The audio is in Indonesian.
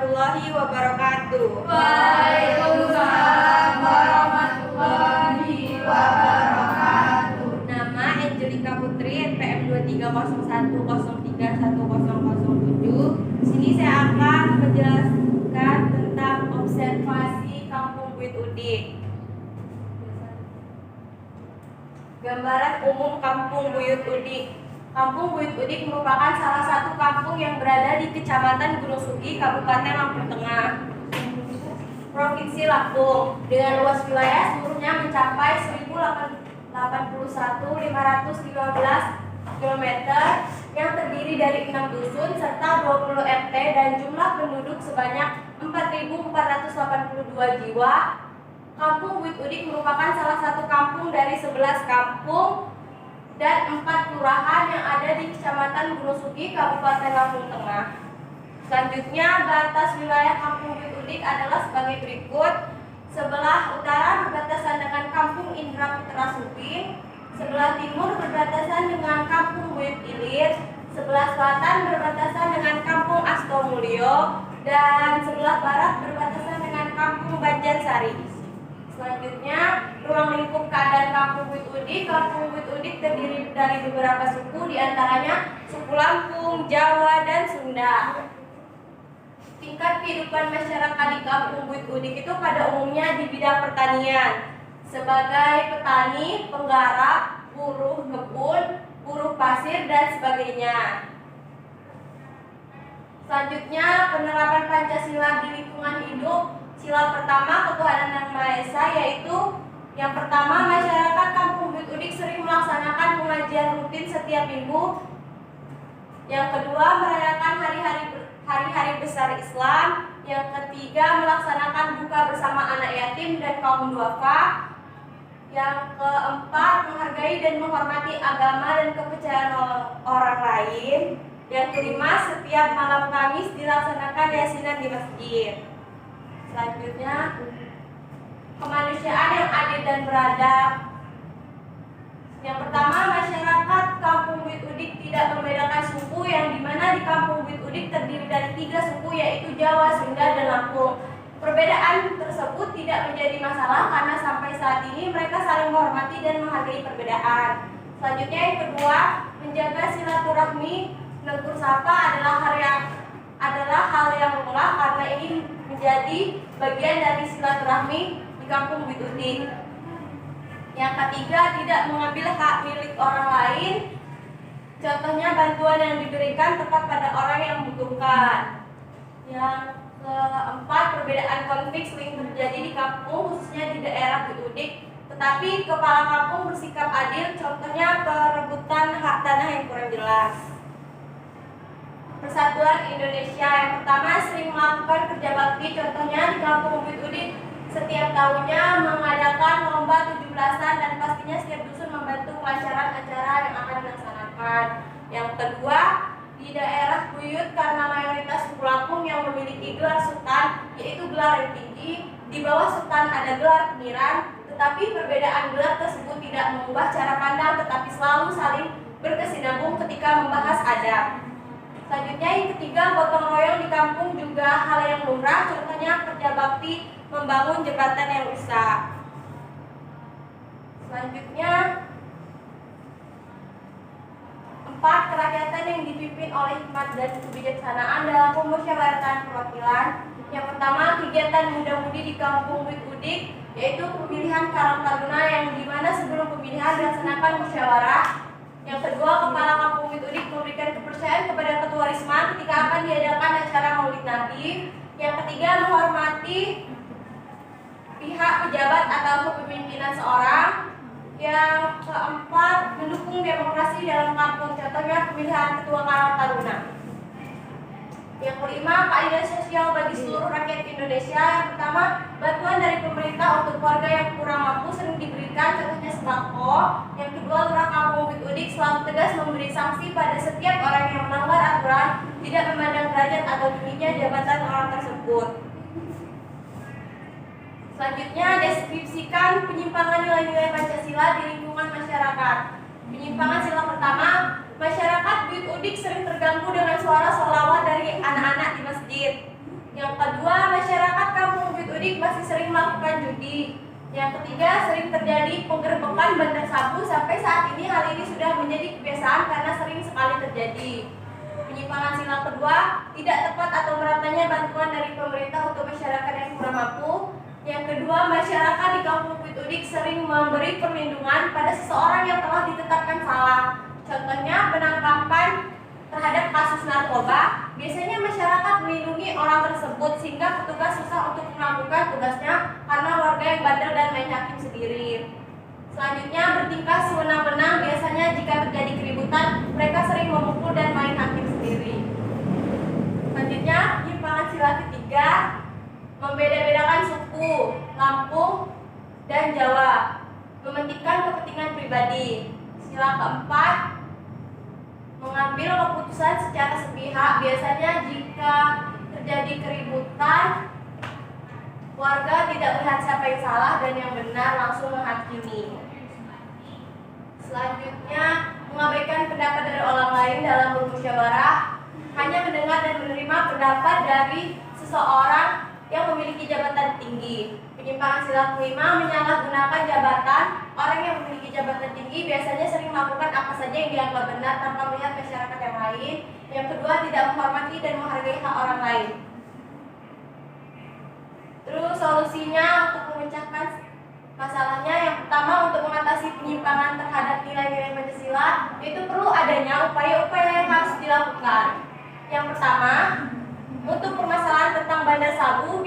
warahmatullahi wabarakatuh. Waalaikumsalam warahmatullahi wabarakatuh. Nama Angelika Putri, NPM 2301031007. Di sini saya akan menjelaskan tentang observasi Kampung Buyut Udik. Gambaran umum Kampung Buyut Udik. Kampung Buyut Udik merupakan salah satu kampung yang berada di Kecamatan Gunung Sugi, Kabupaten Lampung Tengah, Provinsi Lampung, dengan luas wilayah seluruhnya mencapai 1081.515 km yang terdiri dari 6 dusun serta 20 RT dan jumlah penduduk sebanyak 4.482 jiwa. Kampung Buyut Udik merupakan salah satu kampung dari 11 kampung dan 4 kelurahan yang ada di Kecamatan Gunung Sugi, Kabupaten Lampung Tengah. Selanjutnya, batas wilayah Kampung Buyut Udik adalah sebagai berikut. Sebelah utara berbatasan dengan Kampung Indra Putra Suping, sebelah timur berbatasan dengan Kampung Buyut Ilir, sebelah selatan berbatasan dengan Kampung Astomulyo, dan sebelah barat berbatasan dengan Kampung Banjarsari. Selanjutnya, ruang lingkup keadaan Kampung Buyut Udik. Kampung Buyut Udik terdiri dari beberapa suku, diantaranya suku Lampung, Jawa, dan Sunda. Tingkat kehidupan masyarakat di Kampung Buyut Udik itu pada umumnya di bidang pertanian, sebagai petani, penggarap, buruh kebun, buruh pasir, dan sebagainya. Selanjutnya, penerapan Pancasila di lingkungan hidup. Sila pertama, ketuhanan Yang Maha Esa, yaitu yang pertama, masyarakat Kampung Buyut Udik sering melaksanakan pengajian rutin setiap minggu. Yang kedua, merayakan hari-hari besar Islam. Yang ketiga, melaksanakan buka bersama anak yatim dan kaum duafa. Yang keempat, menghargai dan menghormati agama dan kepercayaan orang lain. Yang kelima, setiap malam Kamis dilaksanakan yasinan di masjid. Selanjutnya, kemanusiaan yang adil dan beradab. Yang pertama, masyarakat Kampung Buyut Udik tidak membedakan suku, yang dimana di Kampung Buyut Udik terdiri dari 3 suku, yaitu Jawa, Sunda, dan Lampung. Perbedaan tersebut tidak menjadi masalah karena sampai saat ini mereka saling menghormati dan menghargai perbedaan. Selanjutnya, yang kedua, menjaga silaturahmi. Negur sapa adalah hal yang lumrah karena ini menjadi bagian dari silaturahmi di Kampung Buyut Udik. Yang ketiga, tidak mengambil hak milik orang lain. Contohnya, bantuan yang diberikan tepat pada orang yang membutuhkan. Yang keempat, perbedaan konflik sering terjadi di kampung, khususnya di daerah Buyut Udik. Tetapi kepala kampung bersikap adil, contohnya perebutan hak tanah yang kurang jelas. Persatuan Indonesia, yang pertama, sering melakukan kerja bakti. Contohnya di Kampung Buyut Udik setiap tahunnya mengadakan lomba 17-an dan pastinya setiap dusun membantu kelancaran acara yang akan dilaksanakan. Yang kedua, di daerah Buyut karena mayoritas suku Lampung yang memiliki gelar sultan, yaitu gelar yang tinggi. Di bawah sultan ada gelar pemiran, tetapi perbedaan gelar tersebut tidak mengubah cara pandang, tetapi selalu saling berkesinambung ketika membahas adab. Selanjutnya, yang ketiga, gotong royong di kampung juga hal yang lumrah. Contohnya kerja bakti membangun jembatan yang rusak. Selanjutnya, 4. Kerakyatan yang dipimpin oleh hikmat dan kebijaksanaan dalam pemusyawaratan perwakilan. Yang pertama, kegiatan muda-mudi di Kampung Buyut Udik, yaitu pemilihan Karang Taruna, yang dimana sebelum pemilihan dilaksanakan musyawarah. Yang kedua, kepala Kampung Buyut Udik memberikan kepercayaan kepada ketua Risma ketika akan diadakan acara Maulid Nabi. Yang ketiga, menghormati pihak pejabat atau kepemimpinan seorang. Yang keempat, mendukung demokrasi dalam kampung, contohnya pemilihan ketua Karang Taruna. Yang kelima, keadilan sosial bagi seluruh rakyat Indonesia. Yang pertama, bantuan dari pemerintah untuk warga yang kurang mampu sering diberikan, contohnya sembako. Yang kedua, Lurah Kampung Buyut Udik selalu tegas memberi sanksi pada setiap orang yang melanggar aturan, tidak memandang derajat atau tingginya jabatan orang tersebut. Selanjutnya, deskripsikan penyimpangan nilai-nilai Pancasila di lingkungan masyarakat. Penyimpangan sila pertama, masyarakat Buyut Udik sering terganggu dengan suara sholawat dari anak-anak di masjid. Yang kedua, masyarakat Kampung Bukit Udik masih sering melakukan judi. Yang ketiga, sering terjadi penggerbekan bandar sabu. Sampai saat ini hal ini sudah menjadi kebiasaan karena sering sekali terjadi. Penyimpangan sila kedua, tidak tepat atau meratanya bantuan dari pemerintah untuk masyarakat yang kurang mampu. Yang kedua, masyarakat di Kampung Bukit Udik sering memberi perlindungan pada seseorang yang telah ditetapkan salah. Contohnya, penangkapan terhadap kasus narkoba. Biasanya masyarakat melindungi orang tersebut sehingga petugas susah untuk melakukan tugasnya karena warga yang bandel dan main hakim sendiri. Selanjutnya, bertingkah sewenang-wenang. Biasanya jika terjadi keributan, mereka sering memukul dan main hakim sendiri. Selanjutnya, penyimpangan sila ketiga, membeda-bedakan suku, Lampung, dan Jawa, mementingkan kepentingan pribadi. Sila keempat, mengambil keputusan secara sepihak. Biasanya jika terjadi keributan, warga tidak melihat siapa yang salah dan yang benar, langsung menghakimi. Selanjutnya, mengabaikan pendapat dari orang lain dalam bermusyawarah, hanya mendengar dan menerima pendapat dari seseorang yang memiliki jabatan tinggi. Penyimpangan sila kelima, menyalahgunakan jabatan. Orang yang memiliki jabatan tinggi biasanya sering melakukan apa saja yang dianggap benar tanpa melihat masyarakat yang lain. Yang kedua, tidak menghormati dan menghargai hak orang lain. Terus solusinya untuk memecahkan masalahnya, yang pertama, untuk mengatasi penyimpangan terhadap nilai-nilai Pancasila, itu perlu adanya upaya-upaya yang harus dilakukan. Yang pertama, untuk permasalahan tentang bandar sabu,